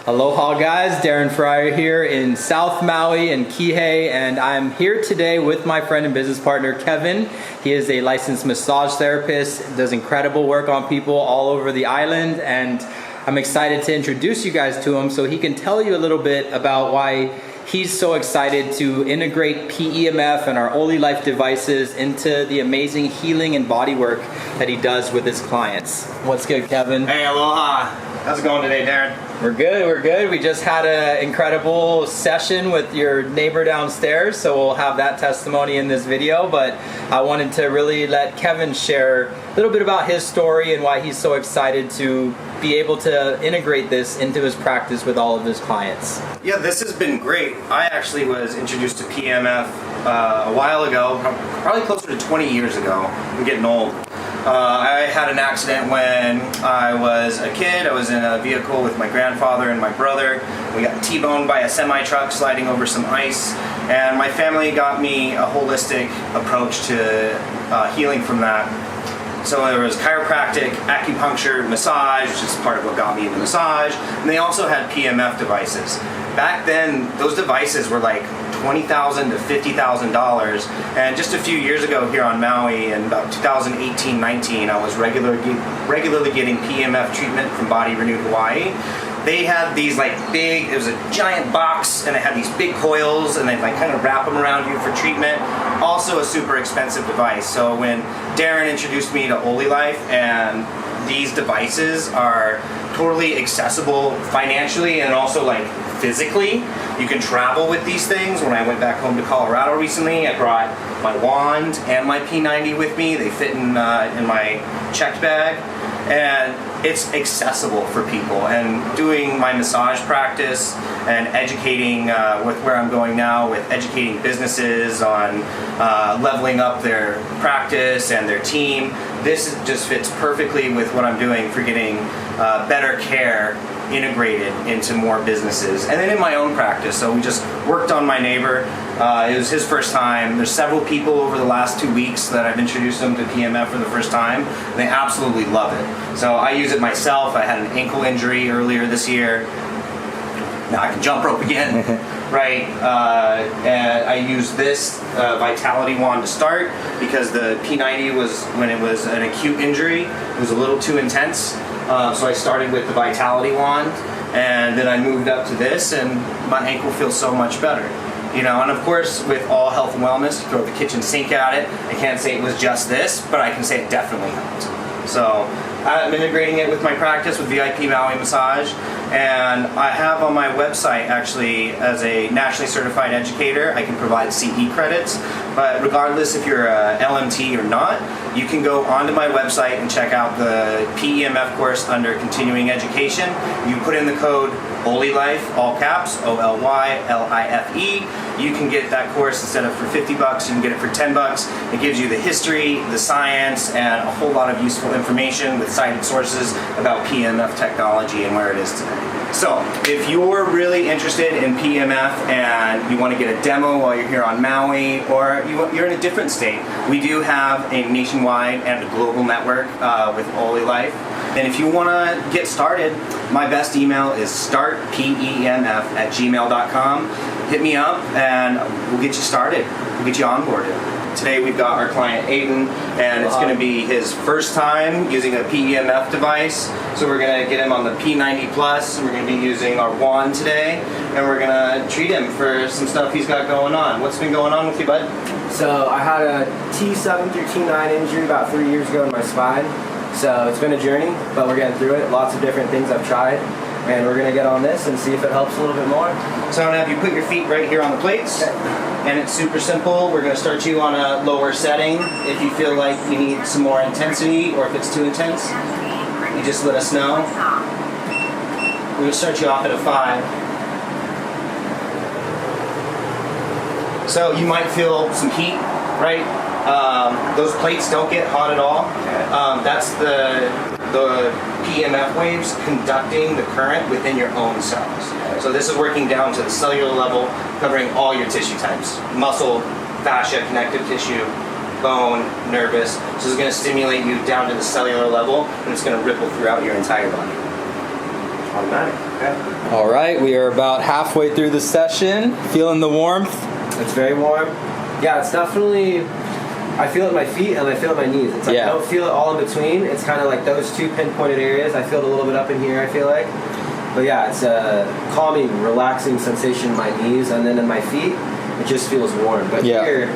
Aloha guys, Darren Fryer here in South Maui and Kihei, and I'm here today with my friend and business partner Kevin. He is a licensed massage therapist, does incredible work on people all over the island, and I'm excited to introduce you guys to him so he can tell you a little bit about why he's so excited to integrate PEMF and our Olylife devices into the amazing healing and body work that he does with his clients. What's good, Kevin? Hey, aloha. How's it going today, Darren? We're good. We just had an incredible session with your neighbor downstairs, so we'll have that testimony in this video, but I wanted to really let Kevin share a little bit about his story and why he's so excited to be able to integrate this into his practice with all of his clients. Yeah, this has been great. I actually was introduced to PEMF a while ago, probably closer to 20 years ago. I'm getting old. I had an accident when I was a kid. I was in a vehicle with my grandfather and my brother. We got T-boned by a semi-truck sliding over some ice, and my family got me a holistic approach to healing from that. So there was chiropractic, acupuncture, massage, which is part of what got me into massage, and they also had PEMF devices. Back then, those devices were like $20,000 to $50,000, and just a few years ago here on Maui, in about 2018-19, I was regularly getting PEMF treatment from Body Renewed Hawaii. They had these like big, it was a giant box, and it had these big coils, and they'd like kind of wrap them around you for treatment. Also a super expensive device. So when Darren introduced me to Olylife, and these devices are totally accessible financially and also like physically. You can travel with these things. When I went back home to Colorado recently, I brought my wand and my P90 with me. They fit in my checked bag, and it's accessible for people. And doing my massage practice and educating with where I'm going now, with educating businesses on leveling up their practice and their team, this just fits perfectly with what I'm doing for getting better care integrated into more businesses. And then in my own practice, so we just worked on my neighbor. It was his first time. There's several people over the last 2 weeks that I've introduced them to PEMF for the first time, and they absolutely love it. So I use it myself. I had an ankle injury earlier this year. Now I can jump rope again, right? And I used this Vitality wand to start because the P90 was, when it was an acute injury, it was a little too intense. So I started with the Vitality wand, and then I moved up to this, and my ankle feels so much better. You know, and of course, with all health and wellness, you throw the kitchen sink at it. I can't say it was just this, but I can say it definitely helped. So I'm integrating it with my practice with VIP Maui Massage, and I have on my website, actually, as a nationally certified educator, I can provide CE credits, but regardless if you're a LMT or not, you can go onto my website and check out the PEMF course under continuing education. You put in the code Olylife, all caps, OLYLIFE. You can get that course instead of for $50, you can get it for $10. It gives you the history, the science, and a whole lot of useful information with cited sources about PEMF technology and where it is today. So, if you're really interested in PEMF and you want to get a demo while you're here on Maui, or you're in a different state, we do have a nationwide and a global network with Olylife. And if you want to get started, my best email is startpemf@gmail.com. Hit me up and we'll get you started. We'll get you onboarded. Today we've got our client Aiden, and it's going to be his first time using a PEMF device. So we're going to get him on the P90 Plus, and we're going to be using our wand today, and we're going to treat him for some stuff he's got going on. What's been going on with you, bud? So I had a T7 through T9 injury about 3 years ago in my spine. So it's been a journey, but we're getting through it. Lots of different things I've tried, and we're going to get on this and see if it helps a little bit more. So I'm going to have you put your feet right here on the plates. Okay. And it's super simple. We're going to start you on a lower setting. If you feel like you need some more intensity, or if it's too intense, you just let us know. We're going to start you off at a 5. So you might feel some heat, right? Those plates don't get hot at all. That's the PEMF waves conducting the current within your own cells. So this is working down to the cellular level, covering all your tissue types: muscle, fascia, connective tissue, bone, nervous. So this is going to stimulate you down to the cellular level, and it's going to ripple throughout your entire body. Automatic. Okay. All right, we are about halfway through the session. Feeling the warmth? It's very warm. Yeah, it's definitely. I feel it in my feet and I feel it in my knees. It's like I don't feel it all in between. It's kind of like those two pinpointed areas. I feel it a little bit up in here, I feel like. But yeah, it's a calming, relaxing sensation in my knees, and then in my feet, it just feels warm. But here,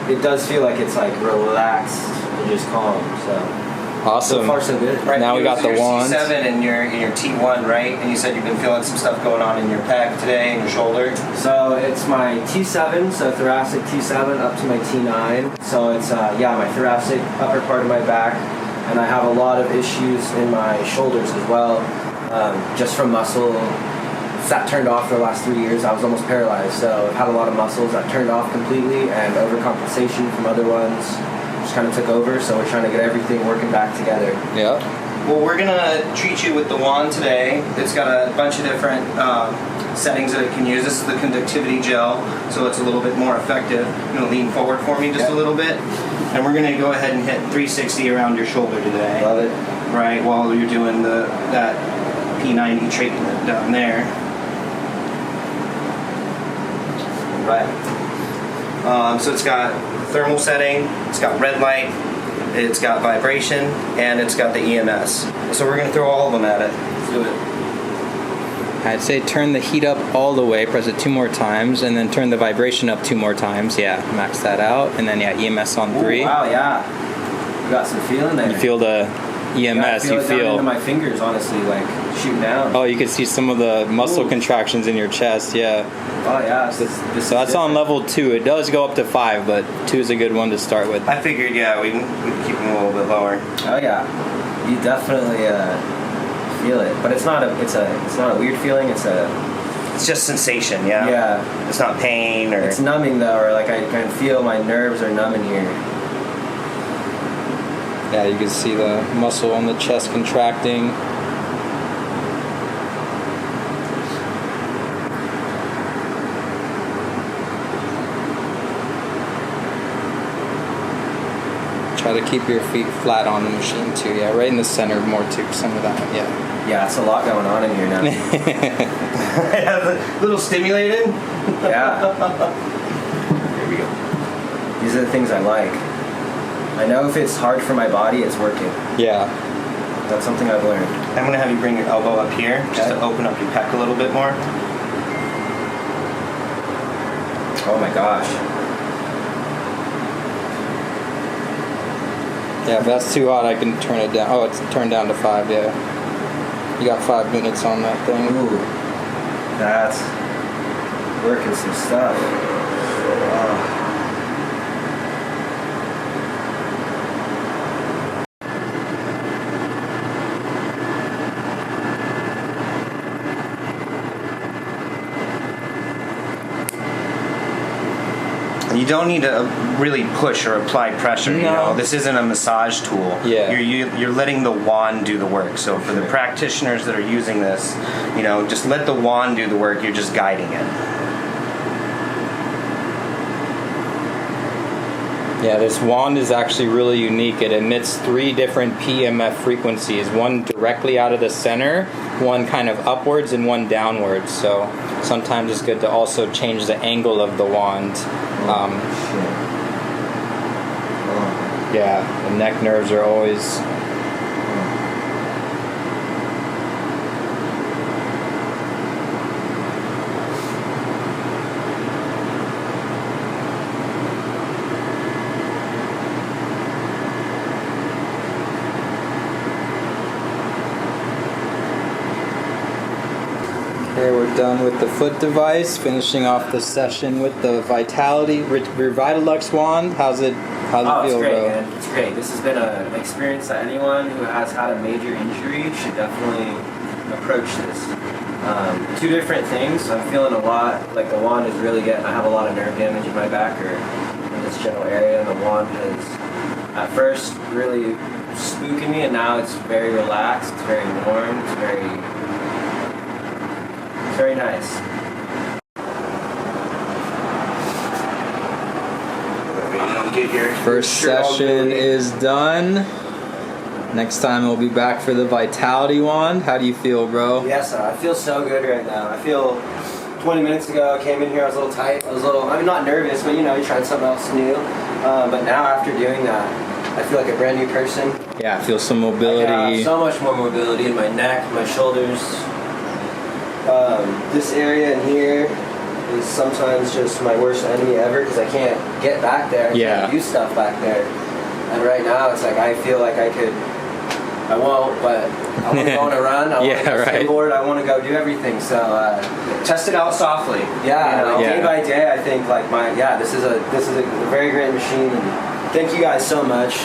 it does feel like it's like relaxed and just calm. So awesome. So far, so good. Right, now we got the wand. C7 and your T1, right? And you said you've been feeling some stuff going on in your pec today and your shoulder. So it's my T7, so thoracic T7 up to my T9. So it's my thoracic upper part of my back, and I have a lot of issues in my shoulders as well, just from muscle. That turned off for the last 3 years. I was almost paralyzed, so I've had a lot of muscles that turned off completely, and overcompensation from other ones just kind of took over. So we're trying to get everything working back together. Yeah. Well, we're gonna treat you with the wand today. It's got a bunch of different settings that it can use. This is the conductivity gel, so it's a little bit more effective. You're gonna lean forward for me just a little bit, and we're gonna go ahead and hit 360 around your shoulder today. Love it. Right, while you're doing that P90 treatment down there. Right. So it's got thermal setting, it's got red light, it's got vibration, and it's got the EMS. So we're going to throw all of them at it. Let's do it. I'd say turn the heat up all the way, press it 2 more times, and then turn the vibration up 2 more times. Yeah, max that out. And then, EMS on 3. Ooh, wow, yeah. You got some feeling there. You feel the EMS, I feel you it down feel. into my fingers, honestly, like shooting down. Oh, you can see some of the muscle contractions in your chest, yeah. Oh, yeah. This So that's on level 2. It does go up to 5, but 2 is a good one to start with. I figured, we can keep them a little bit lower. Oh, yeah. You definitely feel it. But it's not a weird feeling. It's just sensation, yeah? Yeah. It's not pain or... It's numbing, though, or like I can feel my nerves are numb in here. Yeah, you can see the muscle on the chest contracting. Try to keep your feet flat on the machine too. Yeah, right in the center more too. Some of that. Yeah. Yeah, it's a lot going on in here now. A little stimulated? Yeah. Here we go. These are the things I like. I know if it's hard for my body, it's working. Yeah. That's something I've learned. I'm going to have you bring your elbow up here just to open up your pec a little bit more. Oh my gosh. Yeah, if that's too hot, I can turn it down. Oh, it's turned down to 5, yeah. You got 5 minutes on that thing. Ooh. That's working some stuff. Oh. You don't need to really push or apply pressure. No. You know, this isn't a massage tool. Yeah. You're letting the wand do the work. So for the practitioners that are using this, just let the wand do the work. You're just guiding it. Yeah, this wand is actually really unique. It emits 3 different PEMF frequencies, one directly out of the center, one kind of upwards, and one downwards. So sometimes it's good to also change the angle of the wand. Yeah, the neck nerves are always... Okay, we're done with the foot device, finishing off the session with the Vitality Revitalux wand. How's it feel, it's great, bro? man. It's great. This has been an experience that anyone who has had a major injury should definitely approach this. 2 different things. I'm feeling a lot, like the wand is really getting, I have a lot of nerve damage in my back or in this general area, and the wand is at first really spooking me, and now it's very relaxed, it's very warm, it's very nice. First session is done. Next time we'll be back for the Vitality wand. How do you feel, bro? Yes, I feel so good right now. I feel 20 minutes ago I came in here, I was a little tight. I mean, not nervous, but you know, you tried something else new. But now after doing that, I feel like a brand new person. Yeah, I feel some mobility. I have so much more mobility in my neck, my shoulders. This area in here is sometimes just my worst enemy ever because I can't get back there. I can't do stuff back there. And right now it's like I feel like I won't, but I want to go on a run. I want to go skateboard. I want to go do everything. So Test it out softly. Yeah, day by day I think like this is a very great machine. And thank you guys so much.